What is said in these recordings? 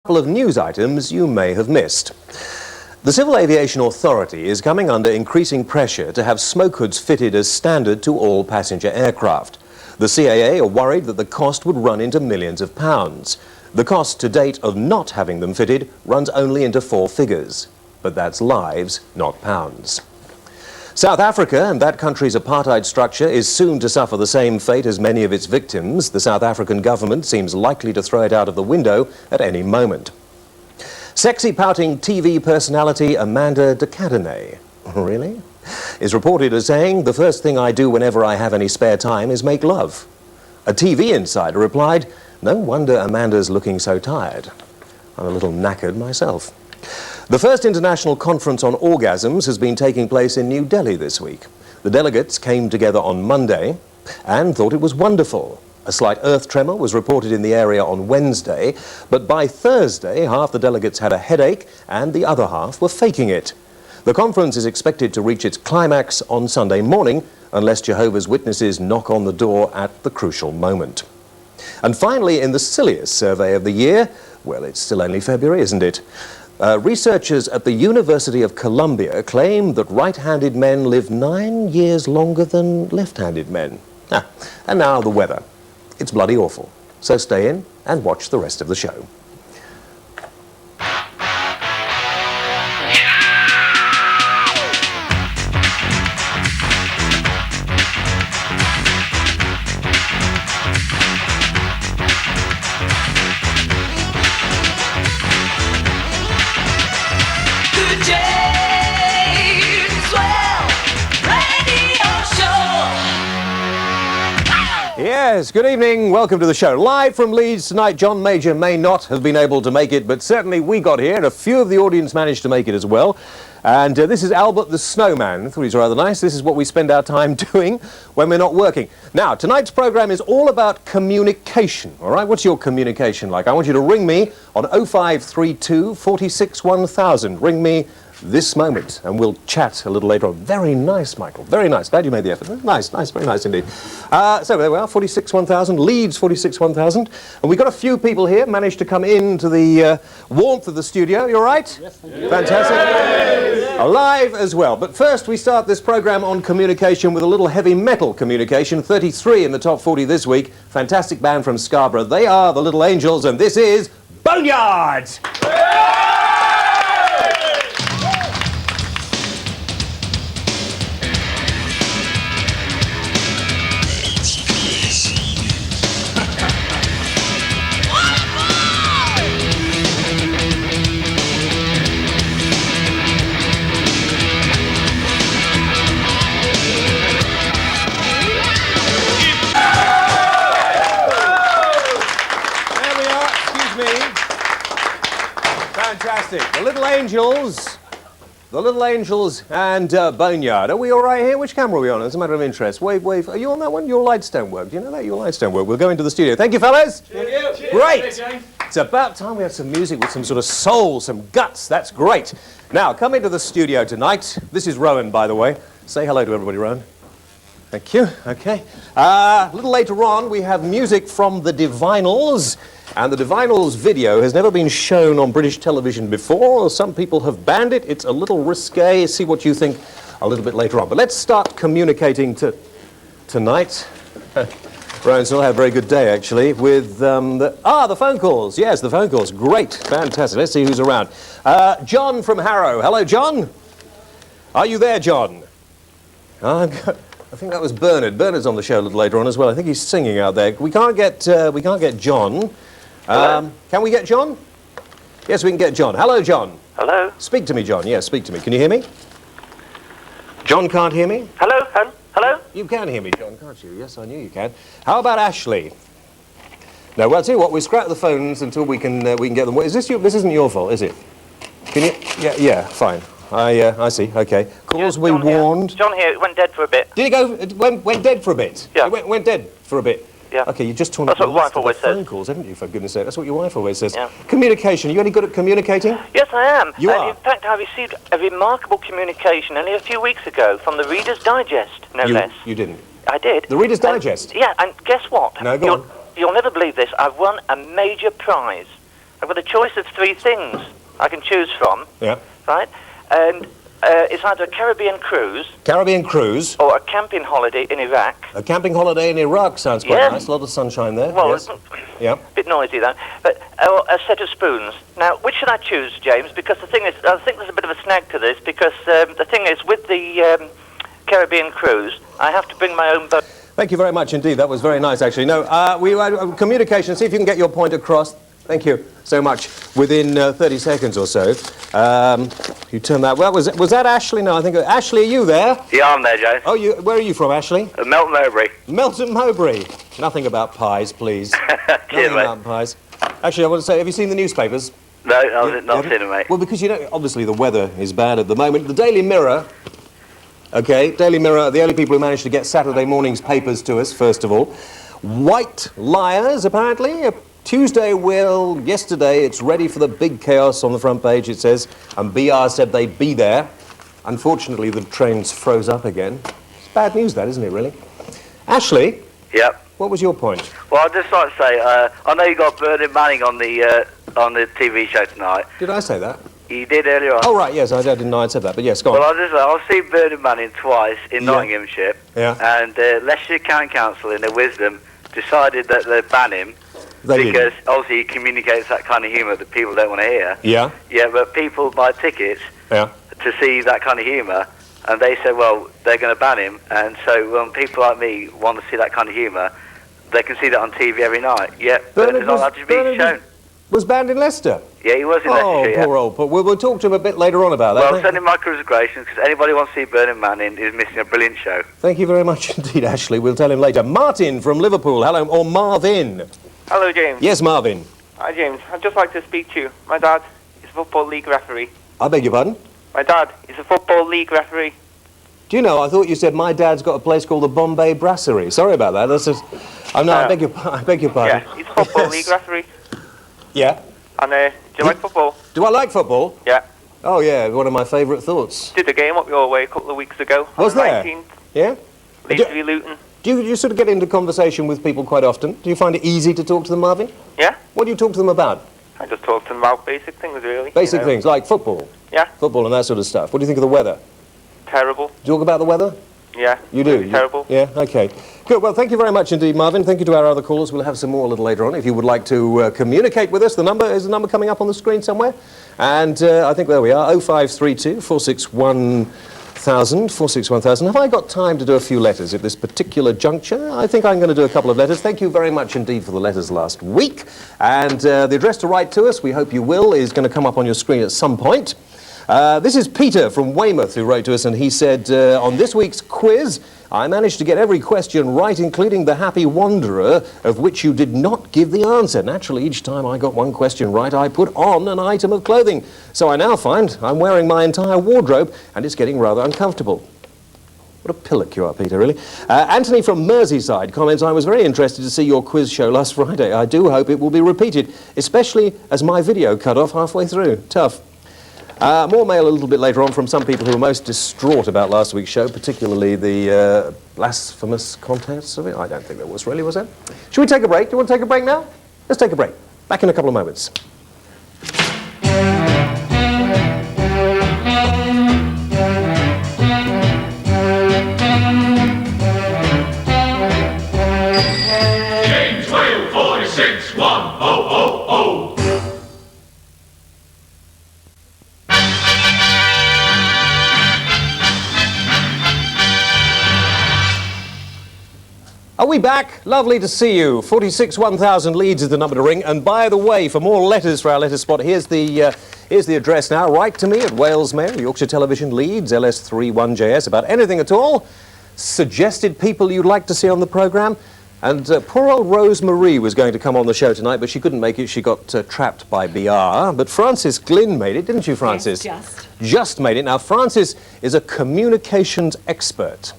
Couple of news items you may have missed. The Civil Aviation Authority is coming under increasing pressure to have smoke hoods fitted as standard to all passenger aircraft. The CAA are worried that the cost would run into millions of pounds. The cost to date of not having them fitted runs only into four figures. But that's lives, not pounds. South Africa and that country's apartheid structure is soon to suffer the same fate as many of its victims. The South African government seems likely to throw it out of the window at any moment. Sexy pouting TV personality Amanda de Cadenet, really, is reported as saying, "The first thing I do whenever I have any spare time is make love." A TV insider replied, "No wonder Amanda's looking so tired. I'm a little knackered myself." The first international conference on orgasms has been taking place in New Delhi this week. The delegates came together on Monday and thought it was wonderful. A slight earth tremor was reported in the area on Wednesday, but by Thursday, half the delegates had a headache and the other half were faking it. The conference is expected to reach its climax on Sunday morning, unless Jehovah's Witnesses knock on the door at the crucial moment. And finally, in the silliest survey of the year, well, it's still only February, isn't it? Researchers at the University of Columbia claim that right-handed men live 9 years longer than left-handed men. And now the weather. It's bloody awful. So stay in and watch the rest of the show. Yes, good evening, welcome to the show. Live from Leeds tonight, John Major may not have been able to make it, but certainly we got here, and a few of the audience managed to make it as well. And this is Albert the Snowman. I thought he's rather nice. This is what we spend our time doing when we're not working. Now, tonight's programme is all about communication, all right? What's your communication like? I want you to ring me on 0532 46 1000. Ring me this moment, and we'll chat a little later on. Very nice, Michael. Very nice. Glad you made the effort. Nice, very nice indeed. So there we are, 46 1000, Leeds 46 1000. And we've got a few people here, managed to come into the warmth of the studio. You all right? Yes, thank you. Fantastic. Yes. Alive as well. But first, we start this programme on communication with a little heavy metal communication. 33 in the top 40 this week. Fantastic band from Scarborough. They are the Little Angels, and this is Boneyard! Fantastic. The Little Angels and Boneyard. Are we all right here? Which camera are we on? As a matter of interest. Wave. Are you on that one? Your lights don't work. Do you know that? Your lights don't work. We'll go into the studio. Thank you, fellas. Cheers. Great. It's about time we had some music with some sort of soul, some guts. That's great. Now, come into the studio tonight. This is Rowan, by the way. Say hello to everybody, Rowan. Thank you. Okay. A little later on, we have music from the Divinals. And the Divinals video has never been shown on British television before. Some people have banned it. It's a little risque. See what you think a little bit later on. But let's start communicating tonight. Rowan's not had a very good day, actually, with the phone calls. Yes, the phone calls. Great. Fantastic. Let's see who's around. John from Harrow. Hello, John. Are you there, John? I think that was Bernard. Bernard's on the show a little later on as well. I think he's singing out there. We can't get John. Can we get John? Yes, we can get John. Hello, John. Hello. Speak to me, John. Yes, speak to me. Can you hear me? John can't hear me? Hello? Hello? You can hear me, John, can't you? Yes, I knew you can. How about Ashley? No, well, I'll tell you what, we'll scrap the phones until we can get them. Is this this isn't your fault, is it? Can you? Yeah, fine. I see, okay. Calls we warned. John here, it went dead for a bit. Did it go, went dead for a bit? Yeah. It went dead for a bit? Yeah. Okay, you just torn up the list of the phone calls, haven't you, for goodness sake? That's what your wife always says. Yeah. Communication, are you any good at communicating? Yes, I am. You are? In fact, I received a remarkable communication only a few weeks ago from the Reader's Digest, no less. You didn't? I did. The Reader's Digest? Yeah, and guess what? No, go on. You'll never believe this. I've won a major prize. I've got a choice of 3 things I can choose from. Yeah. Right? And it's either a Caribbean cruise... Caribbean cruise. ...or a camping holiday in Iraq. A camping holiday in Iraq sounds quite nice. A lot of sunshine there. Well, yes. Yeah. A bit noisy, that. But a set of spoons. Now, which should I choose, James? Because the thing is, I think there's a bit of a snag to this, because the thing is, with the Caribbean cruise, I have to bring my own boat. Thank you very much indeed. That was very nice, actually. No, we had communication. See if you can get your point across. Thank you so much. Within 30 seconds or so. You turned that... Well, was that Ashley? No, I think... Ashley, are you there? Yeah, I'm there, Joe. Oh, where are you from, Ashley? Melton Mowbray. Melton Mowbray. Nothing about pies, please. Cheers, Nothing about pies. Actually, I want to say, have you seen the newspapers? No, I've not seen it, mate. Well, because, you know, obviously the weather is bad at the moment. The Daily Mirror... OK, Daily Mirror, the only people who managed to get Saturday morning's papers to us, first of all. White liars, apparently. Yesterday, it's ready for the big chaos on the front page, it says. And BR said they'd be there. Unfortunately, the trains froze up again. It's bad news, that, isn't it, really? Ashley? Yep. What was your point? Well, I'd just like to say, I know you got Bernard Manning on the TV show tonight. Did I say that? You did earlier on. Oh, right, yes, I didn't know I'd said that, but yes, go on. Well, I've seen Bernard Manning twice in Nottinghamshire. Yeah. And Leicestershire County Council, in their wisdom, decided that they'd ban him. They because did. obviously he communicates that kind of humour that people don't want to hear. Yeah. Yeah, but people buy tickets to see that kind of humour, and they said, well, they're going to ban him. And so when people like me want to see that kind of humour, they can see that on TV every night. Yeah, but it's not allowed to be shown. Was banned in Leicester? Yeah, he was in Leicestershire. Oh, poor old. But we'll talk to him a bit later on about that. Well, send him my congratulations, because anybody who wants to see Bernard Manning is missing a brilliant show. Thank you very much indeed, Ashley. We'll tell him later. Martin from Liverpool. Hello. Or Marvin. Hello, James. Yes, Marvin. Hi, James. I'd just like to speak to you. My dad is a Football League referee. I beg your pardon? My dad is a Football League referee. Do you know, I thought you said my dad's got a place called the Bombay Brasserie. Sorry about that. That's just... Oh, no, I beg your pardon. Yeah, he's a Football League referee. Yeah. And do you like football? Do I like football? Yeah. Oh, yeah, one of my favourite thoughts. Did a game up your way a couple of weeks ago. Was there? 19th. Yeah? Leeds v Luton. Do you sort of get into conversation with people quite often? Do you find it easy to talk to them, Marvin? Yeah. What do you talk to them about? I just talk to them about basic things, really. Basic things, like football? Yeah. Football and that sort of stuff. What do you think of the weather? Terrible. Do you talk about the weather? Yeah. You do? Terrible. Yeah, okay. Good, well, thank you very much indeed, Marvin. Thank you to our other callers. We'll have some more a little later on. If you would like to communicate with us, the number coming up on the screen somewhere. And I think there we are, 0532 461 461,000. Have I got time to do a few letters at this particular juncture? I think I'm going to do a couple of letters. Thank you very much indeed for the letters last week. And the address to write to us, we hope you will, is going to come up on your screen at some point. This is Peter from Weymouth who wrote to us, and he said, on this week's quiz, I managed to get every question right, including the happy wanderer, of which you did not give the answer. Naturally, each time I got one question right, I put on an item of clothing. So I now find I'm wearing my entire wardrobe, and it's getting rather uncomfortable. What a pillock you are, Peter, really. Anthony from Merseyside comments, I was very interested to see your quiz show last Friday. I do hope it will be repeated, especially as my video cut off halfway through. Tough. More mail a little bit later on from some people who were most distraught about last week's show, particularly the blasphemous contents of it. I don't think there was really, was there? Should we take a break? Do you want to take a break now? Let's take a break. Back in a couple of moments. James Whale 46 1000. Are we back? Lovely to see you. 46 1000 Leeds is the number to ring. And by the way, for more letters for our letter spot, here's the address now. Write to me at Wales Mail, Yorkshire Television, Leeds, LS31JS, about anything at all. Suggested people you'd like to see on the programme. And poor old Rose Marie was going to come on the show tonight, but she couldn't make it. She got trapped by BR. But Frances Glynn made it, didn't you, Frances? Yes, Just made it. Now, Frances is a communications expert.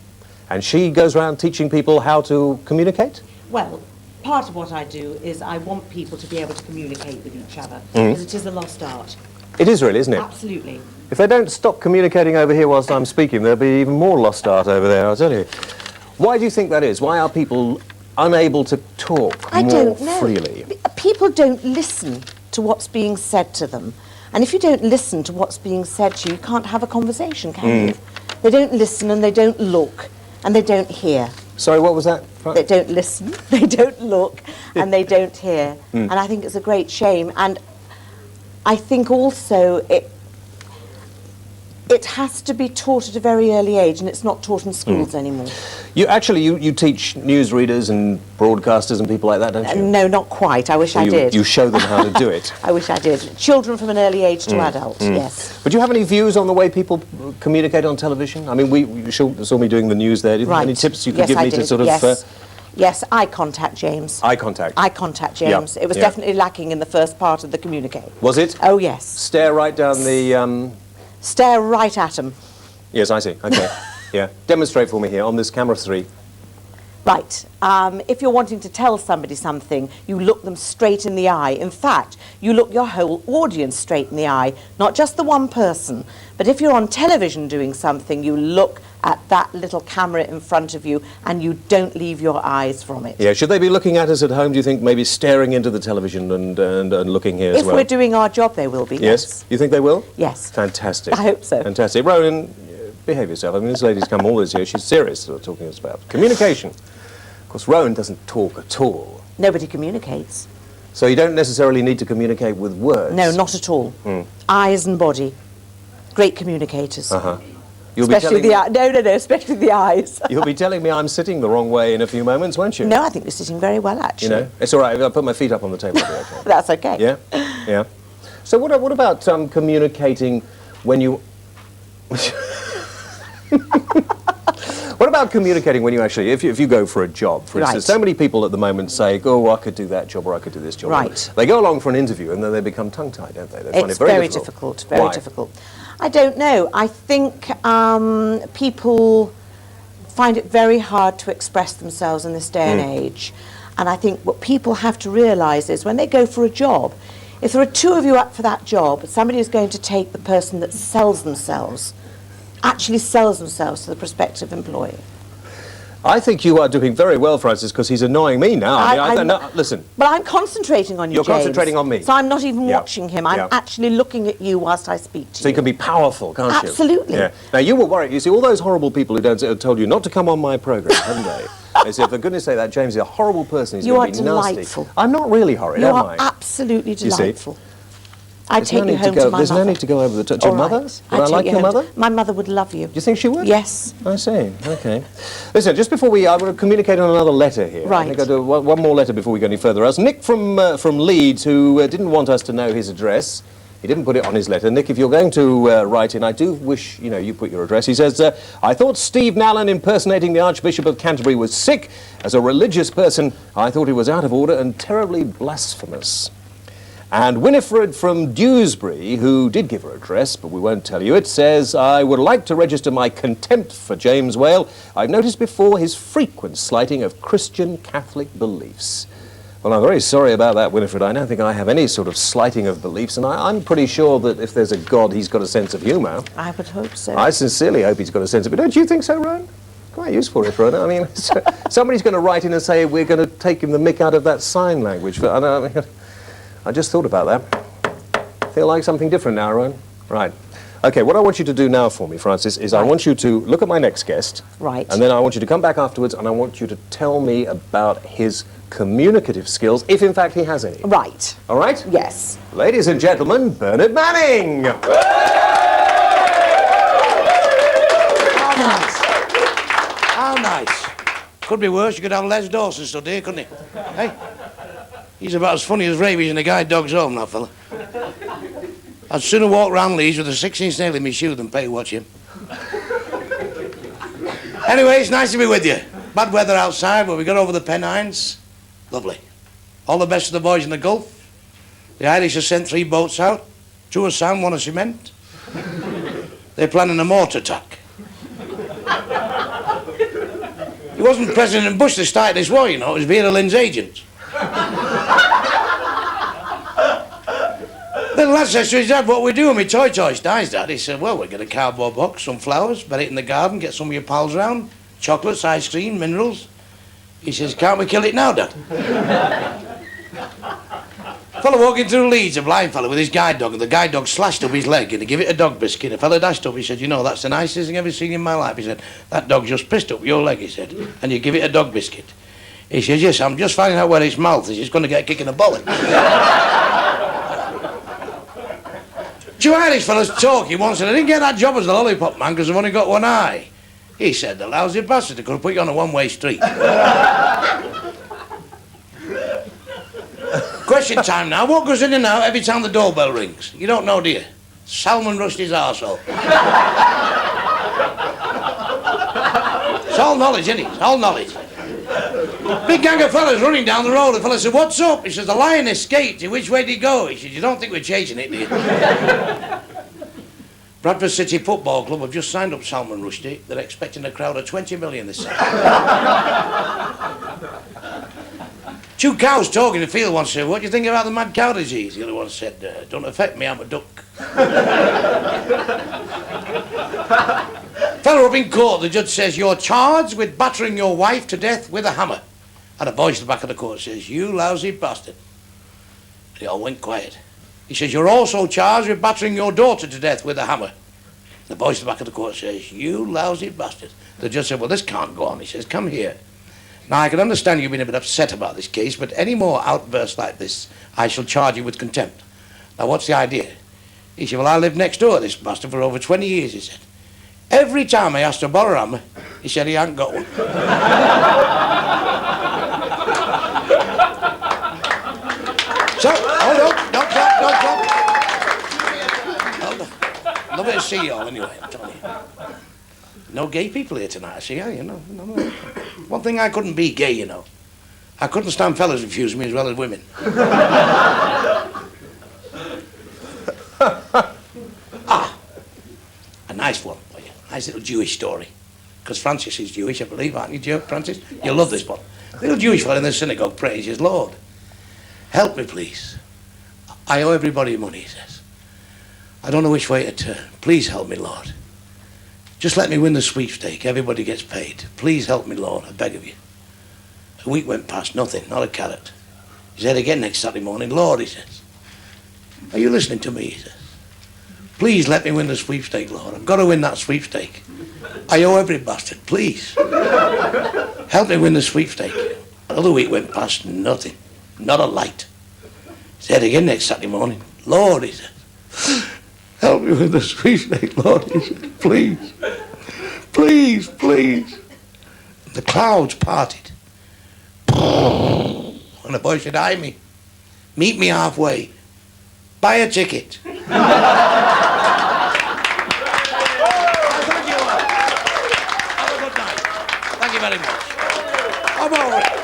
And she goes around teaching people how to communicate? Well, part of what I do is I want people to be able to communicate with each other, because it is a lost art. It is really, isn't it? Absolutely. If they don't stop communicating over here whilst I'm speaking, there'll be even more lost art over there, I'll tell you. Why do you think that is? Why are people unable to talk more freely? People don't listen. to what's being said to them. And if you don't listen to what's being said to you, you can't have a conversation, can you? They don't listen and they don't look and they don't hear. Sorry, what was that? They don't listen, they don't look and they don't hear. And I think it's a great shame. And I think also it has to be taught at a very early age, and it's not taught in schools anymore. You teach newsreaders and broadcasters and people like that, don't you? No, not quite. I wish I did. You show them how to do it. I wish I did. Children from an early age to adult, yes. But do you have any views on the way people communicate on television? I mean, you saw me doing the news there. Right. Any tips you could give I me did. to sort of... Yes, eye contact, James. Eye contact. Eye contact, James. It was definitely lacking in the first part of the communique. Was it? Oh, yes. Stare right down the... Stare right at them. Yes, I see. Okay. Yeah. Demonstrate for me here on this camera 3. Right. If you're wanting to tell somebody something, you look them straight in the eye. In fact, you look your whole audience straight in the eye, not just the one person. But if you're on television doing something, you look at that little camera in front of you and you don't leave your eyes from it. Yeah, should they be looking at us at home, do you think, maybe staring into the television and looking here as well? If we're doing our job, they will be, yes. You think they will? Yes. Fantastic. I hope so. Fantastic. Ronan, behave yourself. I mean, this lady's come all this year. She's serious talking to us about communication. Of course, Rowan doesn't talk at all. Nobody communicates. So you don't necessarily need to communicate with words? No, not at all. Eyes and body. Great communicators. Especially especially the eyes. You'll be telling me I'm sitting the wrong way in a few moments, won't you? No, I think you're sitting very well, actually. You know, it's all right. If I put my feet up on the table, it'll be okay. That's okay. Yeah? Yeah. So what about communicating when you... What about communicating when you actually, if you go for a job, for instance? So many people at the moment say, oh, I could do that job or I could do this job. Right. They go along for an interview and then they become tongue-tied, don't they? They find It's it very difficult. Very Why? difficult. I don't know. I think people find it very hard to express themselves in this day and age. And I think what people have to realise is when they go for a job, if there are 2 of you up for that job, somebody is going to take the person that actually sells themselves to the prospective employee. I think you are doing very well, Francis, because he's annoying me now. I don't know. Listen. But I'm concentrating on you, You're James. concentrating on me. So I'm not even watching him. I'm actually looking at you whilst I speak to you. So you can be powerful, can't you? Absolutely. Yeah. Now, you were worried. You see, all those horrible people who told you not to come on my programme, haven't they? They said, for goodness sake, that James is a horrible person. He's going to be nasty. Delightful. I'm not really horrid, am I? You are absolutely delightful. You see? I'd take you home to my mother. There's no need to go over the top. To your mother? Would I like your mother? My mother would love you. Do you think she would? Yes. I see. Okay. Listen, just before I want to communicate on another letter here. Right. I think I'll do one more letter before we go any further. As Nick from Leeds, who didn't want us to know his address. He didn't put it on his letter. Nick, if you're going to write in, I do wish, you put your address. He says, I thought Steve Nallen impersonating the Archbishop of Canterbury was sick. As a religious person, I thought he was out of order and terribly blasphemous. And Winifred from Dewsbury, who did give her address, but we won't tell you it, says, I would like to register my contempt for James Whale. I've noticed before his frequent slighting of Christian Catholic beliefs. Well, I'm very sorry about that, Winifred. I don't think I have any sort of slighting of beliefs, and I'm pretty sure that if there's a God, he's got a sense of humour. I would hope so. I sincerely hope he's got a sense of it. Don't you think so, Ron? Quite useful for it, Ron. I mean, somebody's going to write in and say, we're going to take him the mick out of that sign language. But I just thought about that. Feel like something different now, Rowan? Right. Okay, what I want you to do now for me, Francis, is I want you to look at my next guest. Right. And then I want you to come back afterwards and I want you to tell me about his communicative skills, if in fact he has any. Right. All right? Yes. Ladies and gentlemen, Bernard Manning! How nice. Could be worse. You could have Les Dawson stood here, couldn't he? Hey? He's about as funny as rabies in a guide dog's home, that fella. I'd sooner walk round Leeds with a 16 nail in my shoe than pay to watch him. Anyway, it's nice to be with you. Bad weather outside, but we got over the Pennines. Lovely. All the best to the boys in the Gulf. The Irish have sent 3 boats out. 2 of sand, 1 of cement. They're planning a mortar attack. It wasn't President Bush that started this war, it was Vera Lynn's agent. The lad says to his dad, what we doing with toy toys? Dies, Dad. He said, well, we'll get a cardboard box, some flowers, bury it in the garden, get some of your pals round, chocolates, ice cream, minerals. He says, can't we kill it now, Dad? Fellow walking through Leeds, a blind fellow with his guide dog, and the guide dog slashed up his leg and he gave it a dog biscuit. A fellow dashed up, he said, you know, that's the nicest thing I've ever seen in my life. He said, that dog just pissed up your leg, he said, and you give it a dog biscuit. He says, yes, I'm just finding out where its mouth is. It's going to get a kick in the bollock. Two Irish fellas talking once said, I didn't get that job as the lollipop man because I've only got one eye. He said, the lousy bastard, they could have put you on a one-way street. Question time now. What goes in and out every time the doorbell rings? You don't know, do you? Salmon Rushdie's arsehole. It's all knowledge, isn't it? It's all knowledge. Big gang of fellas running down the road. The fella said, what's up? He says, the lion escaped. Which way did he go? He said, you don't think we're chasing it, do you? Bradford City Football Club have just signed up Salmon Rushdie. They're expecting a crowd of 20 million this season. Two cows talking in the field once said, what do you think about the mad cow disease? The other one said, don't affect me, I'm a duck. Fellow up in court, the judge says, you're charged with battering your wife to death with a hammer. And a voice at the back of the court says, you lousy bastard. They all went quiet. He says, you're also charged with battering your daughter to death with a hammer. The voice at the back of the court says, you lousy bastard. The judge said, well, this can't go on. He says, come here. Now, I can understand you've been a bit upset about this case, but any more outbursts like this, I shall charge you with contempt. Now, what's the idea? He said, well, I lived next door to this bastard for over 20 years, he said. Every time I asked to borrow a hammer, he said he hadn't got one. So, hold on, don't clap. Hold on. Lovely to see you all anyway, I'm telling you. No gay people here tonight, I see, you know. No. One thing I couldn't be gay, you know. I couldn't stand fellas refusing me as well as women. A nice one for you. Nice little Jewish story. Because Francis is Jewish, I believe, aren't you, Joe, Francis? Yes. You'll love this one. Little Jewish fella in the synagogue prays, he says, Lord, help me, please. I owe everybody money, he says. I don't know which way to turn. Please help me, Lord. Just let me win the sweepstake. Everybody gets paid. Please help me, Lord, I beg of you. A week went past, nothing, not a carrot. He said again next Saturday morning, Lord, he says, are you listening to me, he says. Please let me win the sweepstake, Lord. I've got to win that sweepstake. I owe every bastard, please. Help me win the sweepstake. Another week went past, nothing, not a light. He said again next Saturday morning, Lord, he says, help me with the sweepstake, Lord, he said, please, please, please. The clouds parted. And the boy said, "Hi, me. Meet me halfway. Buy a ticket." Thank you all. Have a good night. Thank you very much. I'm all right.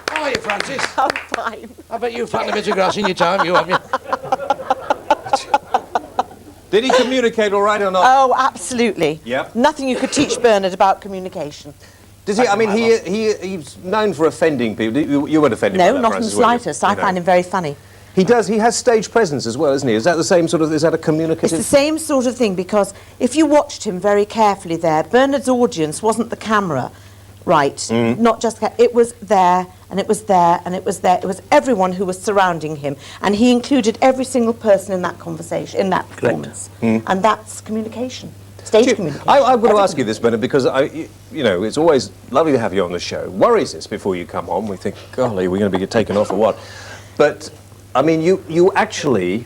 How are you, Francis? I'm fine. I bet you've fattened a bit of grass in your time, you haven't you? Did he communicate all right or not? Oh, absolutely. Yep. Nothing you could teach Bernard about communication. Does he? I mean, he's known for offending people. You weren't offended by No, that, not in the Francis, were you? slightest. I find him very funny. He does. He has stage presence as well, isn't he? Is that the same sort of? Is that a communicative? It's the same sort of thing, because if you watched him very carefully there, Bernard's audience wasn't the camera, right? Not just it was there, and it was there, and it was there. It was everyone who was surrounding him, and he included every single person in that conversation, in that performance, and that's communication. Stage communication. I want to ask you this, Bernard, because you know, it's always lovely to have you on the show. Worries us before you come on. We think, golly, we're going to be taken off or what? But I mean, you actually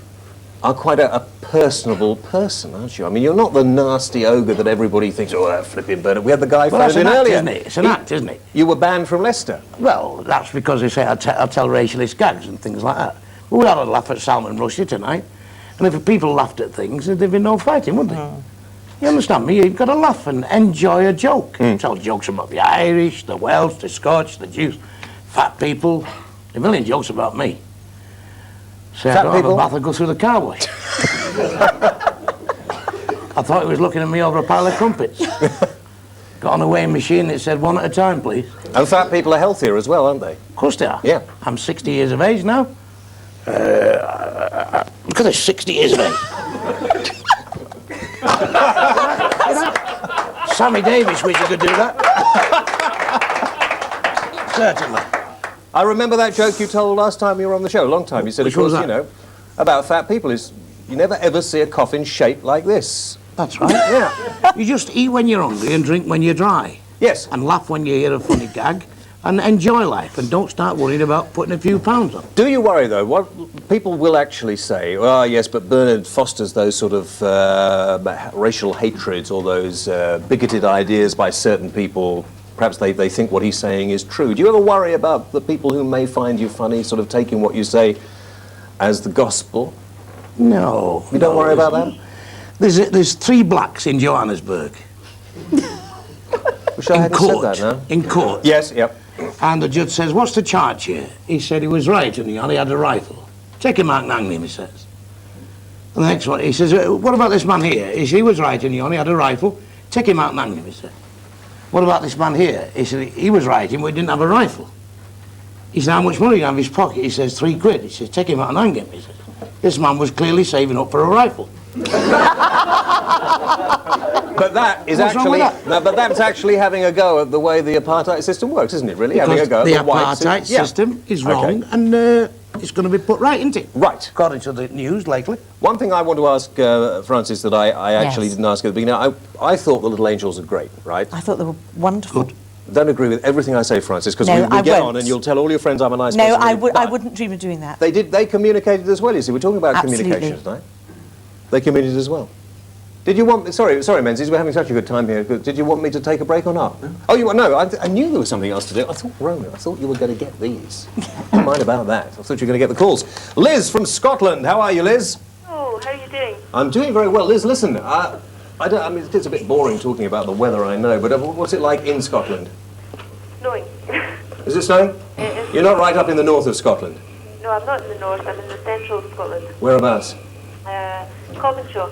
are quite a personable person, aren't you? I mean, you're not the nasty ogre that everybody thinks, oh, that flipping Bernard. We had the guy phoned in earlier. Isn't it? It's an act, isn't it? You were banned from Leicester. Well, that's because they say I tell racialist gags and things like that. Well, we had a laugh at Salmon Rushdie tonight, and if people laughed at things, there'd be no fighting, wouldn't there? You understand me? You've got to laugh and enjoy a joke. Tell jokes about the Irish, the Welsh, the Scotch, the Jews, fat people. A million jokes about me. Say, I don't have a bath, I go through the car wash. I thought he was looking at me over a pile of crumpets. Got on a weighing machine that said one at a time, please. And fat people are healthier as well, aren't they? Of course they are. Yeah. I'm 60 years of age now. Look at this, 60 years of age. Sammy Davis wish he could do that. Certainly. I remember that joke you told last time you were on the show, a long time. You said, Which of course, was you that? know, about fat people is you never ever see a coffin shaped like this. That's right. Yeah. You just eat when you're hungry and drink when you're dry. Yes. And laugh when you hear a funny gag. And enjoy life and don't start worrying about putting a few pounds on. Do you worry, though? What people will actually say, oh, yes, but Bernard fosters those sort of racial hatreds or those bigoted ideas by certain people. Perhaps they think what he's saying is true. Do you ever worry about the people who may find you funny, sort of taking what you say as the gospel? No. You don't worry about that? There's 3 blacks in Johannesburg. Wish I hadn't said that now. In court. Yes, yep. And the judge says, what's the charge here? He said he was right and he only had a rifle. Take him out and hang him, he says. And the next one, he says, what about this man here? He said, he was right and he only had a rifle. Take him out and hang him, he said. What about this man here? He said, he was right and we didn't have a rifle. He said, how much money do you have in his pocket? He says, 3 quid. He says, take him out and hang him, he said. This man was clearly saving up for a rifle. But that is What's wrong actually, with that? no, but that's actually having a go at the way the apartheid system works, isn't it? Really, Because having a go at the the white apartheid system is wrong, Okay. and it's going to be put right, isn't it? Right. According to the news lately. One thing I want to ask Francis that I actually Yes. didn't ask at the beginning. I thought the Little Angels are great, right? I thought they were wonderful. Good. Don't agree with everything I say, Francis, because No, we I get won't. on and you'll tell all your friends I'm a nice No, person. I But wouldn't dream of doing that. They communicated as well, you see. We're talking about Absolutely. communication tonight. They communicated as well. Did you want... Sorry, Menzies, we're having such a good time here. Did you want me to take a break or not? Oh, no, I knew there was something else to do. I thought, Rona, I thought you were going to get these. Don't mind about that. I thought you were going to get the calls. Liz from Scotland. How are you, Liz? Oh, how are you doing? I'm doing very well. Liz, listen, I mean, it's a bit boring talking about the weather, I know, but what's it like in Scotland? Snowing. Is it snowing? It is. You're not right up in the north of Scotland. No, I'm not in the north. I'm in the central of Scotland. Whereabouts? Cobhenshaw.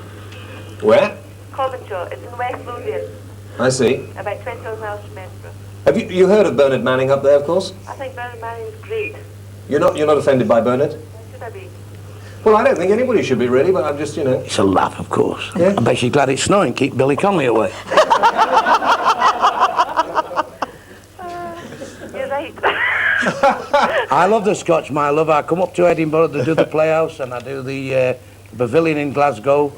Where? Cobhenshaw. It's in West Lothian, I see. about 20 miles from Edinburgh. Have you heard of Bernard Manning up there, of course? I think Bernard Manning's great. You're not offended by Bernard? Why should I be? Well, I don't think anybody should be really, but I'm just, you know. It's a laugh, of course. Yeah. I bet you're glad it's snowing. Keep Billy Connolly away. You're right. I love the Scotch, my love. I come up to Edinburgh to do the Playhouse and I do the Pavilion in Glasgow,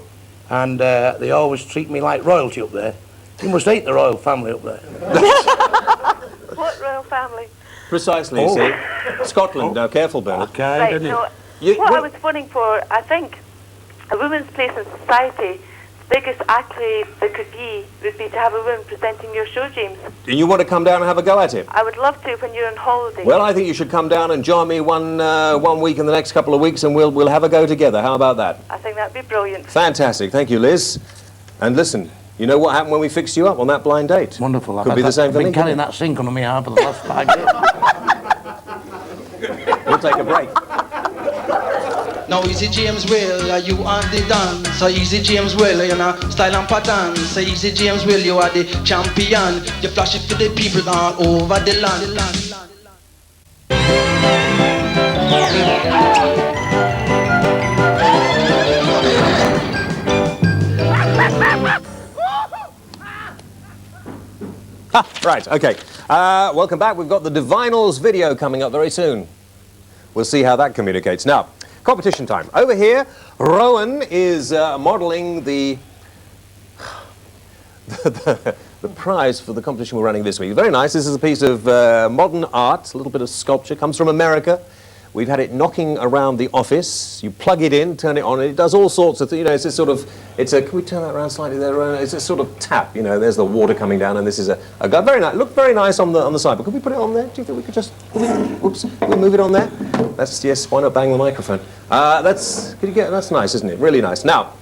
and they always treat me like royalty up there. You must hate the royal family up there. What royal family? Precisely, you see. Scotland, now careful, Bernard. Okay, Right, didn't no. it? What I was phoning for, I think a woman's place in society, the biggest accolade there could be would be to have a woman presenting your show, James. Do you want to come down and have a go at it? I would love to when you're on holiday. Well, I think you should come down and join me one week in the next couple of weeks and we'll have a go together. How about that? I think that'd be brilliant. Fantastic. Thank you, Liz. And listen, you know what happened when we fixed you up on that blind date? Wonderful. Could be the same I've for been me. carrying that sink under my arm for the last 5 years. We'll take a break. Now easy James Will, you are the dance. So easy James Will, you know, style and pattern. So easy James Will, you are the champion. You flash it for the people all over the land. Right, okay. Welcome back. We've got the Divinals video coming up very soon. We'll see how that communicates. Now, competition time. Over here, Rowan is modelling the prize for the competition we're running this week. Very nice. This is a piece of modern art, a little bit of sculpture. Comes from America. We've had it knocking around the office. You plug it in, turn it on, and it does all sorts of things. You know, it's a sort of, can we turn that around slightly there? It's a sort of tap, you know, there's the water coming down, and this is a guy. Very nice, look very nice on the side, but could we put it on there? Do you think we could just, whoops, we move it on there? That's, yes, why not bang the microphone? That's nice, isn't it? Really nice. Now,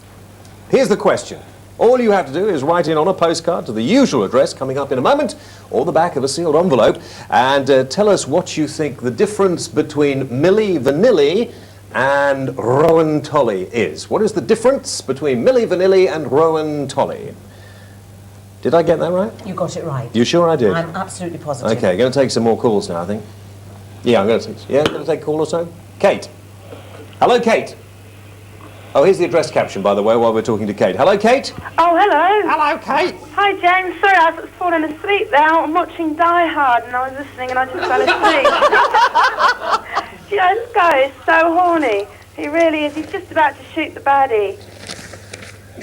here's the question. All you have to do is write in on a postcard to the usual address coming up in a moment, or the back of a sealed envelope, and tell us what you think the difference between Milli Vanilli and Rowan Tolley is. What is the difference between Milli Vanilli and Rowan Tolley? Did I get that right? You got it right. You sure I did? I'm absolutely positive. Okay, going to take some more calls now, I think. Yeah, I'm going to take a call or so. Kate. Hello, Kate. Oh, here's the address caption, by the way, while we're talking to Kate. Hello, Kate. Oh, hello. Hello, Kate. Hi, James. Sorry, I was falling asleep there. I'm watching Die Hard, and I was listening, and I just fell asleep. Do you know, this guy is so horny. He really is. He's just about to shoot the baddie.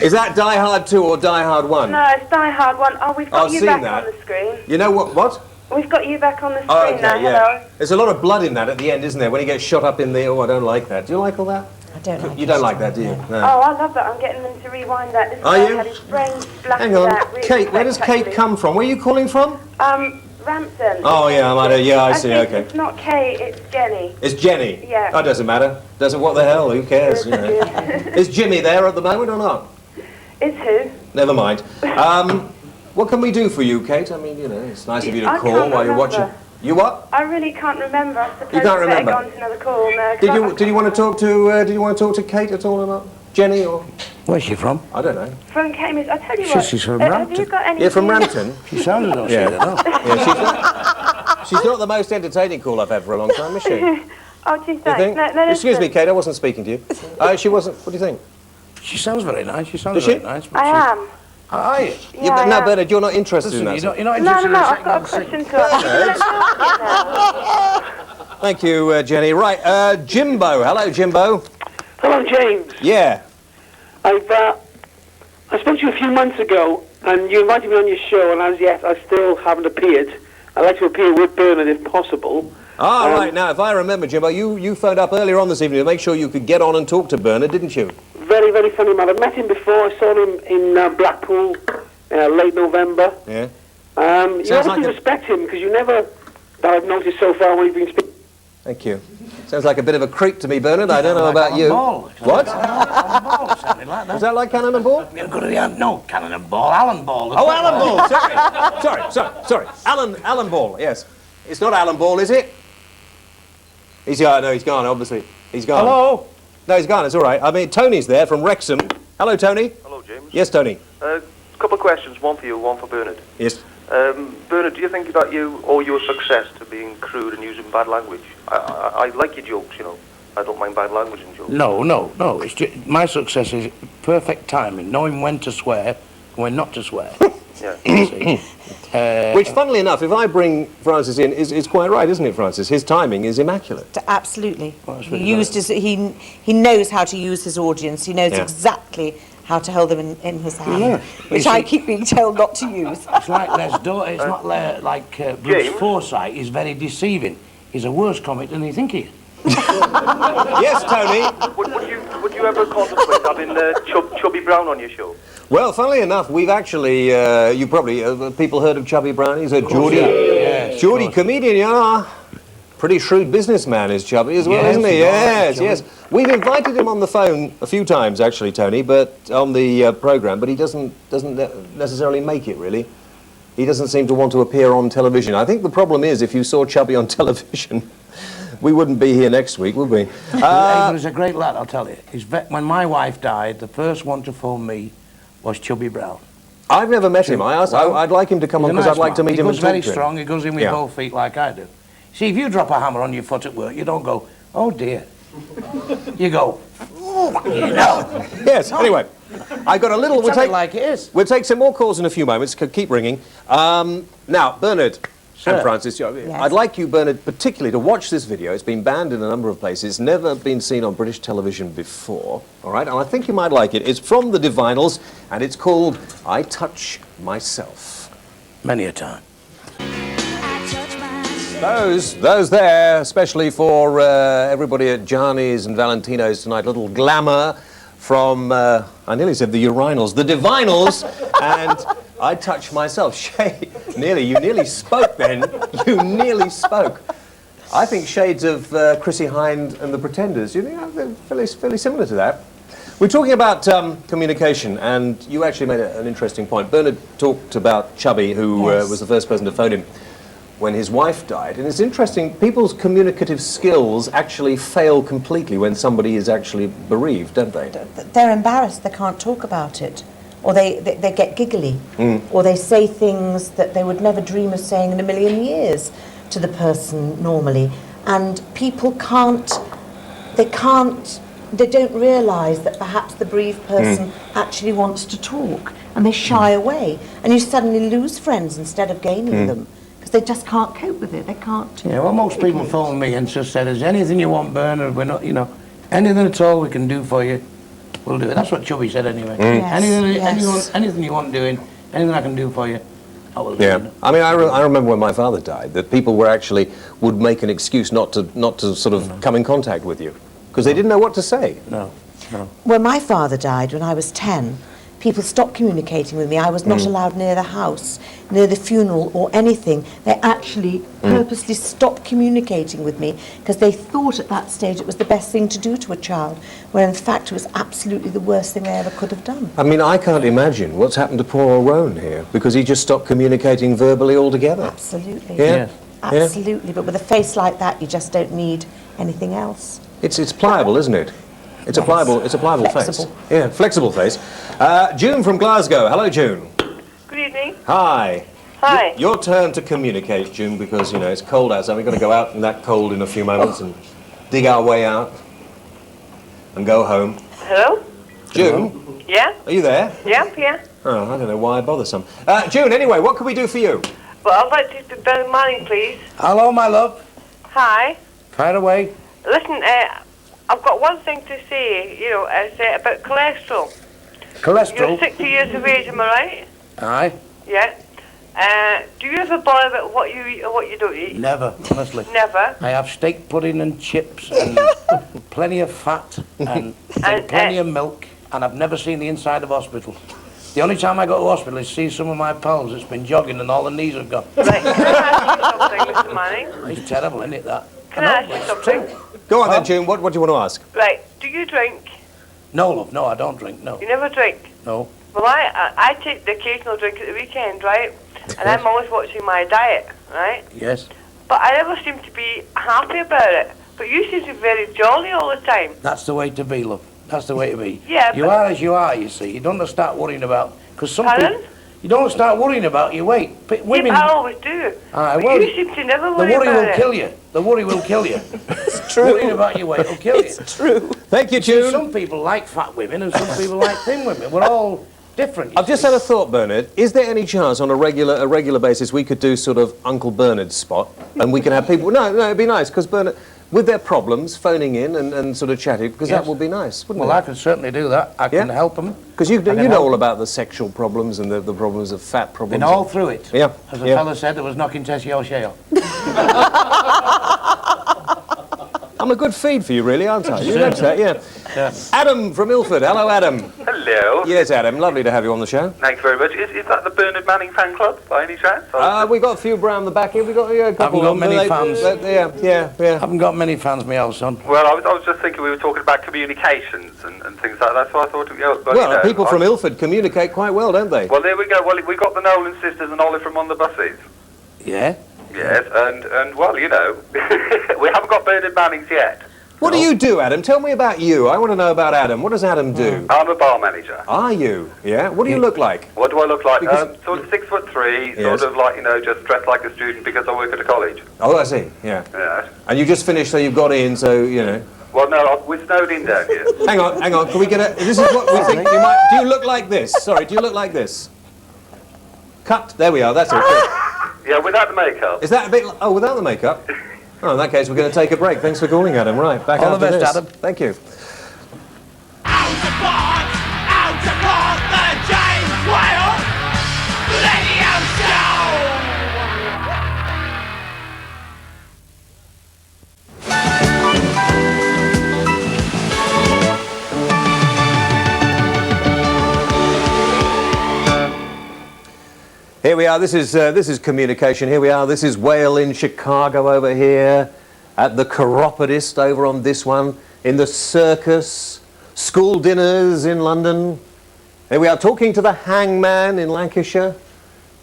Is that Die Hard 2 or Die Hard 1? No, it's Die Hard 1. Oh, we've got you back on the screen. You know what? We've got you back on the screen Oh, okay, now. yeah. Hello. There's a lot of blood in that at the end, isn't there? When he gets shot up in the... Oh, I don't like that. Do you like all that? I don't like You don't like that, do you? No. Oh, I love that. I'm getting them to rewind that. This Are guy you? had his brain splattered Hang on. out really Kate, where does Kate spectacularly. come from? Where are you calling from? Rampton. Oh, yeah, I see, think okay. It's not Kate, it's Jenny. It's Jenny? Yeah. Oh, doesn't matter. What the hell? Who cares? You know. Is Jimmy there at the moment or not? Is who? Never mind. What can we do for you, Kate? I mean, you know, it's nice of you to I call can't while you're remember. watching. You what? I really can't remember. I suppose You can't I better remember? go on to another call. No, Did you want to talk to? Did you want to talk to Kate at all about Jenny or? Where's she from? I don't know. From Cambridge. I tell you what. She's from have Rampton. you got any? Yeah, from Rampton. She sounded like Yeah. she did, huh? Yeah, she's not the most entertaining call I've had for a long time, is she? You Oh, geez, think? thanks. No, Excuse me, listen. Kate. I wasn't speaking to you. She wasn't. What do you think? She sounds very nice. She sounds Does she? very nice. but I she- am. Are you? Yeah, I no, am. Bernard, you're not interested Listen, in that. you're not No, interested no, in I've got a question to ask. Let's talk it now. Thank you, Jenny. Right, Jimbo. Hello, Jimbo. Hello, James. Yeah. I spoke to you a few months ago, and you invited me on your show, and as yet I still haven't appeared. I'd like to appear with Bernard if possible. Right. Now, if I remember, Jimbo, you phoned up earlier on this evening to make sure you could get on and talk to Bernard, didn't you? Very, very funny man. I've met him before. I saw him in Blackpool late November. Yeah. You Sounds obviously like respect him, because you never, that I've noticed so far when you've been speaking. Thank you. Sounds like a bit of a creep to me, Bernard. I don't know Like about you. Ball. What? Alan Ball, something like that. Is that like Cannon and Ball? You're good at the no, Cannon and Ball, Alan Ball. Oh, Alan Ball. Sorry. Alan Ball. Yes. It's not Alan Ball, is it? He's gone. No, he's gone. Obviously, he's gone. Hello. No, he's gone. It's all right. I mean, Tony's there from Wrexham. Hello, Tony. Hello, James. Yes, Tony. Couple of questions, one for you, one for Bernard. Yes. Bernard, do you think that you owe your success to being crude and using bad language? I like your jokes, you know. I don't mind bad language in jokes. No. It's just, my success is perfect timing, knowing when to swear, and when not to swear. Yeah. Which, funnily enough, if I bring Francis in, is quite right, isn't it, Francis? His timing is immaculate. Absolutely. Well, that's He really used his, he knows how to use his audience. He knows exactly how to hold them in his hand, which I keep being told not to use. It's like Les Dawes. It's not like Bruce James? Forsyth. He's very deceiving. He's a worse comic than you think he is. Yes, Tony. Would you ever contemplate having Chubby Brown on your show? Well, funnily enough, we've actually, you probably, people heard of Chubby Brown. He's a Geordie, Yes, Geordie comedian, yeah. Pretty shrewd businessman is Chubby as well, Yes, isn't he? yes, Yes. We've invited him on the phone a few times, actually, Tony, but on the programme, but he doesn't necessarily make it, really. He doesn't seem to want to appear on television. I think the problem is, if you saw Chubby on television, we wouldn't be here next week, would we? He's a great lad, I'll tell you. When my wife died, the first one to phone me was Chubby Brown. I've never met him. I'd like him to come on because I'd like to meet him and He talk goes very to him. strong. He goes in with both feet like I do. See, if you drop a hammer on your foot at work, you don't go, oh dear. You go, you know. Yes, anyway. I got a little... like it is. We'll take some more calls in a few moments. Keep ringing. Now, Bernard and Francis, I'd like you, Bernard, particularly to watch this video. It's been banned in a number of places. Never been seen on British television before. All right? And I think you might like it. It's from the Divinals, and it's called I Touch Myself. Many a time. Those there, especially for everybody at Gianni's and Valentino's tonight. Little glamour from, I nearly said the urinals, the Divinals, and I Touch Myself. Shay, you nearly spoke then. You nearly spoke. I think shades of Chrissie Hynde and the Pretenders. You think they're fairly similar to that. We're talking about communication, and you actually made an interesting point. Bernard talked about Chubby, who was the first person to phone him when his wife died. And it's interesting, people's communicative skills actually fail completely when somebody is actually bereaved, don't they? They're embarrassed, they can't talk about it. Or they get giggly. Or they say things that they would never dream of saying in a million years to the person normally. And people can't they don't realise that perhaps the bereaved person actually wants to talk, and they shy away, and you suddenly lose friends instead of gaining them, because they just can't cope with it. They can't. Yeah, well, most people phone me and just said, "Is anything you want, Bernard? We're not, you know, anything at all we can do for you, we'll do it." That's what Chubby said anyway. Anything you want doing, anything I can do for you, I will do. Yeah, I mean, I remember when my father died, that people were actually would make an excuse not to sort of come in contact with you, because they didn't know what to say. No. When my father died, when I was 10, people stopped communicating with me. I was not allowed near the house, near the funeral or anything. They actually purposely stopped communicating with me because they thought at that stage it was the best thing to do to a child, where in fact it was absolutely the worst thing they ever could have done. I mean, I can't imagine what's happened to poor old Rowan here, because he just stopped communicating verbally altogether. Absolutely. Yeah. Absolutely. But with a face like that, you just don't need anything else. It's pliable, isn't it? It's a pliable Flexible. face. Yeah, flexible face. June from Glasgow. Hello, June. Good evening. Hi. Hi. Your turn to communicate, June, because, you know, it's cold outside. We've got to go out in that cold in a few moments and dig our way out and go home. Hello? June? Yeah? Are you there? Yeah, yeah. Oh, I don't know why I bother some. June, anyway, what can we do for you? Well, I'd like to speak to Bernard Manning, please. Hello, my love. Hi. Fire away. Listen, I've got one thing to say, you know, about cholesterol. Cholesterol? You're 60 years of age, am I right? Aye. Yeah. Do you ever bother about what you eat or what you don't eat? Never, honestly. Never? I have steak pudding and chips and plenty of fat and plenty of milk, and I've never seen the inside of hospital. The only time I go to hospital is see some of my pals that's been jogging and all the knees have gone. Right, can I ask you something, Mr. Manning? It's terrible, isn't it, that? Can I ask you something? Go on then, June. What do you want to ask? Right, do you drink? No, love, no, I don't drink, no. You never drink? No. Well, I take the occasional drink at the weekend, right? And I'm always watching my diet, right? Yes. But I never seem to be happy about it. But you seem to be very jolly all the time. That's the way to be, love. That's the way to be. Yeah, you are as you are, you see. You don't start worrying about... Because some Pardon? people... You don't start worrying about your weight. Women... Yeah, I always do. Aye, but well, you seem to never worry the worry about will it. kill you. The worry will kill you. It's true. Worrying about your weight will kill you. It's true. Thank you, June. Some people like fat women and some people like thin women. We're all different. I've just had a thought, Bernard. Is there any chance on a regular basis we could do sort of Uncle Bernard's spot, and we can have people... No, it'd be nice, because Bernard, with their problems, phoning in and sort of chatting, because that would be nice, wouldn't it? Well, I can certainly do that. I can help them. Because you know all about the sexual problems and the problems of fat problems. Been all through it. Yeah. As the fella said, there was knocking Tessie O'Shea. I'm a good feed for you, really, aren't I? You notice that, yeah. Adam from Ilford. Hello, Adam. Hello. Yes, Adam. Lovely to have you on the show. Thank you very much. Is that the Bernard Manning fan club, by any chance? We've got a few around the back here. We've got a couple I haven't got many fans. Yeah. Haven't got many fans, my old son. Well, I was just thinking we were talking about communications and things like that, so I thought... People from Ilford communicate quite well, don't they? Well, there we go. Well, we got the Nolan sisters and Olive from on the buses. Yeah? Yes, and well, you know, we haven't got Bernard Manning's yet. What do you do, Adam? Tell me about you. I want to know about Adam. What does Adam do? I'm a bar manager. Are you? Yeah. What do you look like? What do I look like? Because- Sort of 6'3", Yes. sort of like, you know, just dressed like a student because I work at a college. Oh, I see. Yeah. Yes. And you just finished, so you've got in, so, you know. Well, no, we're snowed in down here. Hang on. Can we get a... This is what we think you might... Do you look like this? Sorry, do you look like this? Cut. There we are. That's it. Yeah, without the makeup. Is that a bit... Oh, without the makeup? Oh, in that case, we're going to take a break. Thanks for calling, Adam. Right, back All after the best, this. Adam. Thank you. Out of the James Whale Radio Show! Here we are. This is communication. Here we are. This is Whale in Chicago over here, at the Chiropodist over on this one, in the Circus, school dinners in London. Here we are talking to the Hangman in Lancashire,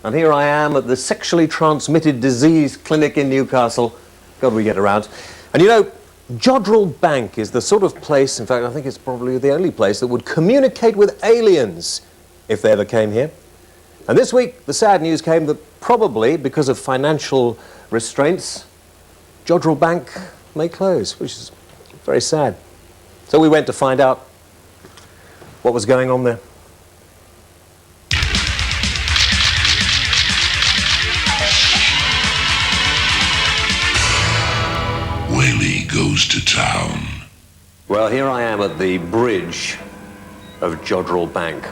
and here I am at the Sexually Transmitted Disease Clinic in Newcastle. God, we get around. And you know, Jodrell Bank is the sort of place, in fact, I think it's probably the only place that would communicate with aliens if they ever came here. And this week, the sad news came that probably, because of financial restraints, Jodrell Bank may close, which is very sad. So we went to find out what was going on there. Whaley goes to town. Well, here I am at the bridge of Jodrell Bank.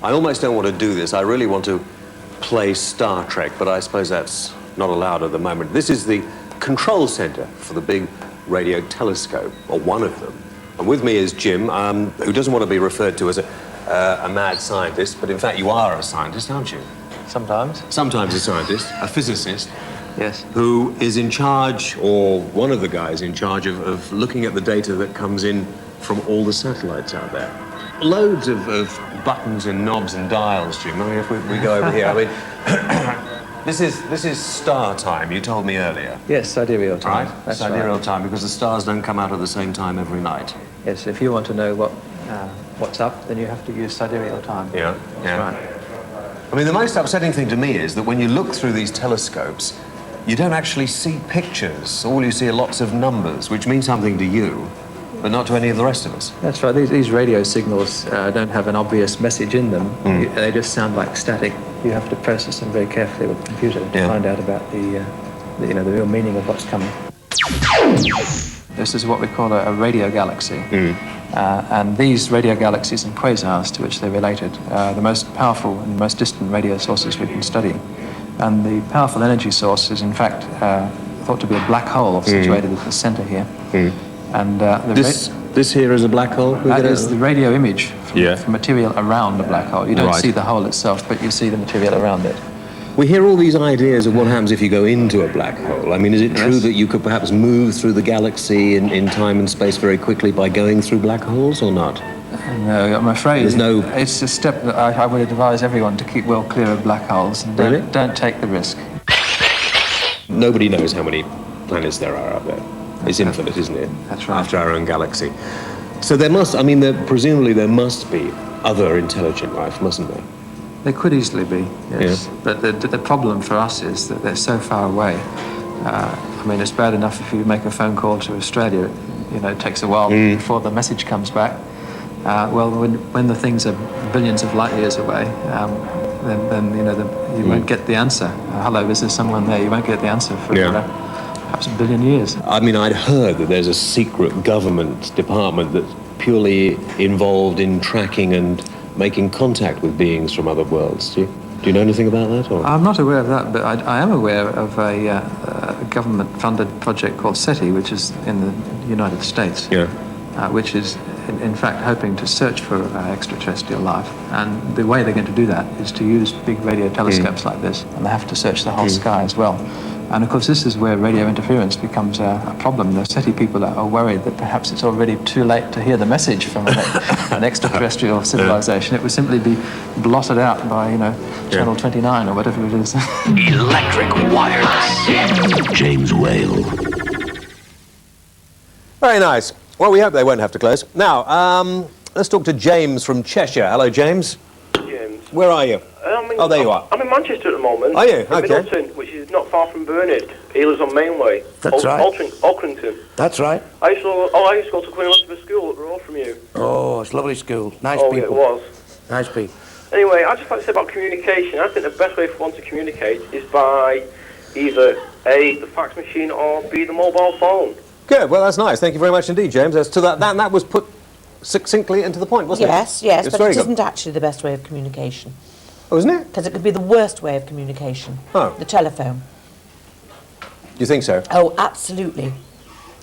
I almost don't want to do this. I really want to play Star Trek, but I suppose that's not allowed at the moment. This is the control center for the big radio telescope, or one of them. And with me is Jim, who doesn't want to be referred to as a mad scientist, but in fact you are a scientist, aren't you? Sometimes. Sometimes a scientist, a physicist. Yes. Who is in charge, or one of the guys in charge of looking at the data that comes in from all the satellites out there. Loads of buttons and knobs and dials, Jim. I mean, if we go over here, I mean, this is star time, you told me earlier. Yes, sidereal time. Right? That's sidereal right. time, because the stars don't come out at the same time every night. Yes, if you want to know what's up, then you have to use sidereal time. Yeah, That's yeah. right. I mean, the most upsetting thing to me is that when you look through these telescopes, you don't actually see pictures. All you see are lots of numbers, which mean something to you, but not to any of the rest of us. That's right. These radio signals don't have an obvious message in them. They just sound like static. You have to process them very carefully with the computer to find out about the real meaning of what's coming. This is what we call a radio galaxy. And these radio galaxies and quasars to which they're related are the most powerful and most distant radio sources we can study. And the powerful energy source is, in fact, thought to be a black hole situated at the center here. And this here is a black hole? That is the radio image from material around the black hole. You don't see the hole itself, but you see the material around it. We hear all these ideas of what happens if you go into a black hole. I mean, is it true that you could perhaps move through the galaxy in time and space very quickly by going through black holes, or not? No, I'm afraid there's no. It's a step that I would advise everyone to keep well clear of black holes. And don't take the risk. Nobody knows how many planets there are out there. It's infinite, isn't it? That's right. After our own galaxy. So there must, I mean, presumably there must be other intelligent life, mustn't there? There could easily be, yes. Yeah. But the problem for us is that they're so far away. I mean, it's bad enough if you make a phone call to Australia, it takes a while before the message comes back. Well, when the things are billions of light years away, then you won't get the answer. Hello, is there someone there? You won't get the answer for perhaps a billion years. I mean, I'd heard that there's a secret government department that's purely involved in tracking and making contact with beings from other worlds. Do you know anything about that? Or? I'm not aware of that, but I am aware of a government-funded project called SETI, which is in the United States, which is in fact hoping to search for extraterrestrial life. And the way they're going to do that is to use big radio telescopes like this, and they have to search the whole sky as well. And of course, this is where radio interference becomes a problem. The SETI people are worried that perhaps it's already too late to hear the message from an extraterrestrial civilization. It would simply be blotted out by, Channel 29 or whatever it is. Electric wireless. James Whale. Very nice. Well, we hope they won't have to close. Now, let's talk to James from Cheshire. Hello, James. James. Where are you? There you are. I'm in Manchester at the moment. Are you? In Okay. Middleton, which is not far from Burnett. He lives on Mainway. That's right. Alkrington. That's right. I used to go to Queen Elizabeth School up the road from you. Oh, it's a lovely school. Nice people. people. Yeah, it was. Nice people. Anyway, I just like to say about communication. I think the best way for one to communicate is by either A, the fax machine, or B, the mobile phone. Good. Well, that's nice. Thank you very much indeed, James. As to that was put succinctly and to the point, wasn't it? Yes, but it good. isn't actually the best way of communication. Oh, isn't it? Because it could be the worst way of communication. Oh. The telephone. You think so? Oh, absolutely.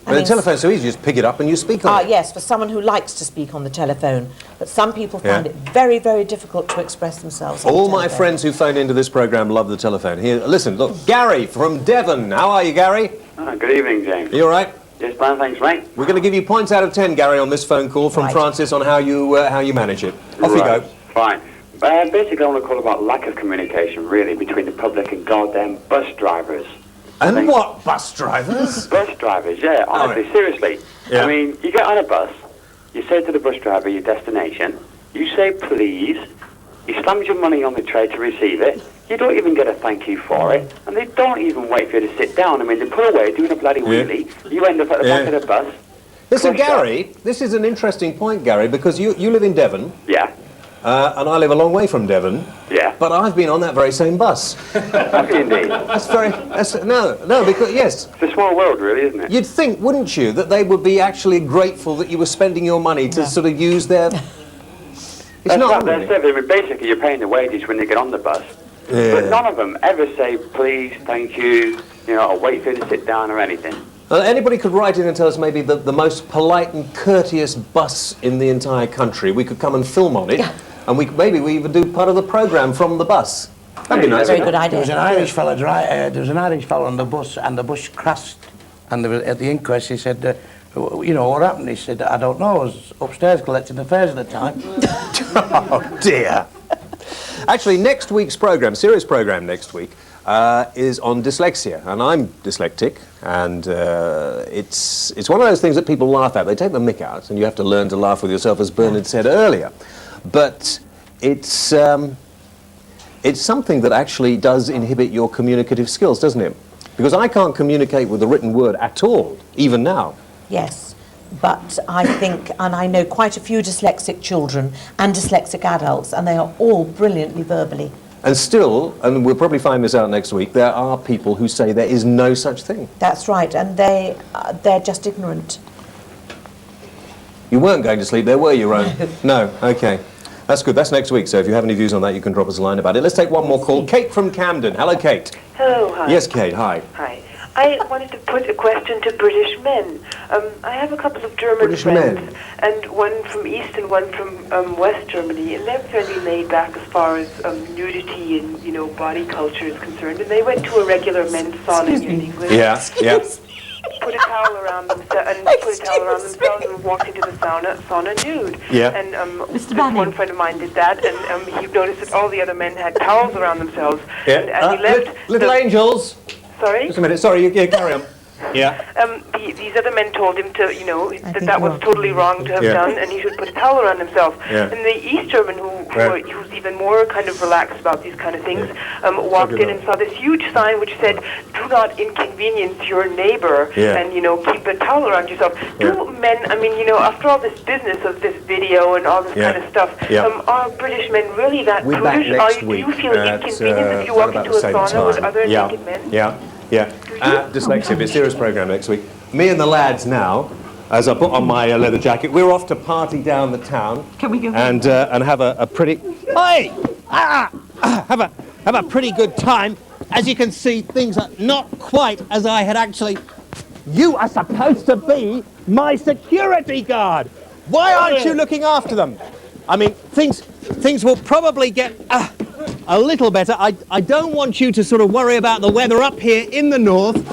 But the telephone's so easy, you just pick it up and you speak on it. Yes, for someone who likes to speak on the telephone. But some people find it very, very difficult to express themselves on All the my telephone. friends who phone into this programme love the telephone. Here, listen, look, Gary from Devon. How are you, Gary? Good evening, James. You all right? Yes, fine, thanks, mate. We're going to give you points out of 10, Gary, on this phone call from Francis on how you manage it. Off you go. Fine. Basically, I want to call about lack of communication, really, between the public and goddamn bus drivers. And what, bus drivers? Bus drivers, yeah, honestly, seriously. Yeah. I mean, you get on a bus, you say to the bus driver your destination, you say please, he slams your money on the tray to receive it, you don't even get a thank you for it, and they don't even wait for you to sit down. I mean, they pull away doing a bloody wheelie, you end up at the back of the bus. Listen, Gary, this is an interesting point, Gary, because you live in Devon. Yeah. And I live a long way from Devon. Yeah. But I've been on that very same bus. Have you indeed? No, because, yes. It's a small world, really, isn't it? You'd think, wouldn't you, that they would be actually grateful that you were spending your money to sort of use their... That's not their service. I mean, basically, you're paying the wages when you get on the bus. Yeah. But none of them ever say, please, thank you, I'll wait for you to sit down or anything. Anybody could write in and tell us maybe the most polite and courteous bus in the entire country. We could come and film on it, and maybe we even do part of the programme from the bus. That'd be nice. Very good idea. There was an Irish fella on the bus, and the bus crashed. And at the inquest, he said, what happened? He said, I don't know. I was upstairs collecting the fares at the time. Oh dear. Actually, next week's programme, serious programme next week, is on dyslexia, and I'm dyslexic, and it's one of those things that people laugh at. They take the mick out, and you have to learn to laugh with yourself, as Bernard said earlier. But it's something that actually does inhibit your communicative skills, doesn't it? Because I can't communicate with the written word at all, even now. Yes, but I think, and I know quite a few dyslexic children and dyslexic adults, and they are all brilliantly verbally. And still, and we'll probably find this out next week, there are people who say there is no such thing. That's right, and they're just ignorant. You weren't going to sleep there, were you, Rowan? No, OK. That's good. That's next week, so if you have any views on that, you can drop us a line about it. Let's take one more call. Kate from Camden. Hello, Kate. Hello, hi. Yes, Kate, hi. Hi. I wanted to put a question to British men. I have a couple of German British friends, men? and one from East and one from West Germany, and they're fairly laid back as far as nudity and, body culture is concerned. And they went to a regular men's sauna here in England. Yeah, yeah. Put a towel around themselves and walked into the sauna nude. Yeah. And one friend of mine did that, and he noticed that all the other men had towels around themselves. Yeah. And he left. Little angels. Sorry? Just a minute. Sorry, you carry on. Yeah. These other men told him to, that was totally wrong to have done, and he should put a towel around himself. Yeah. And the East German, who's even more kind of relaxed about these kind of things, walked in and saw this huge sign which said, "Do not inconvenience your neighbor," and keep a towel around yourself. Do men? I mean, after all this business of this video and all this kind of stuff, are British men really that We're back prudish? next Do week you feel at, inconvenienced if you walk about into the a same sauna with time. other naked men? Yeah. Dyslexia, a serious programme next week. Me and the lads now, as I put on my leather jacket, we're off to party down the town. Can we go? And have a pretty... Hey! Have a pretty good time. As you can see, things are not quite as I had actually... You are supposed to be my security guard. Why aren't you looking after them? I mean, things will probably get a little better. I don't want you to sort of worry about the weather up here in the north.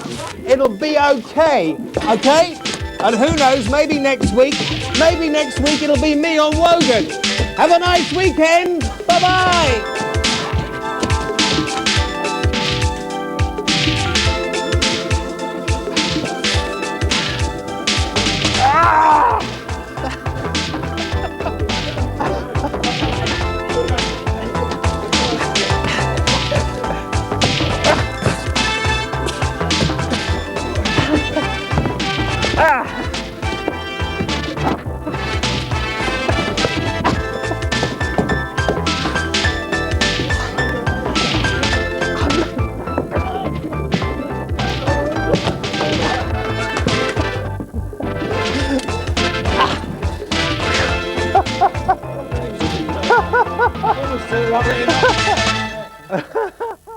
It'll be okay, okay? And who knows, maybe next week it'll be me on Wogan. Have a nice weekend. Bye-bye.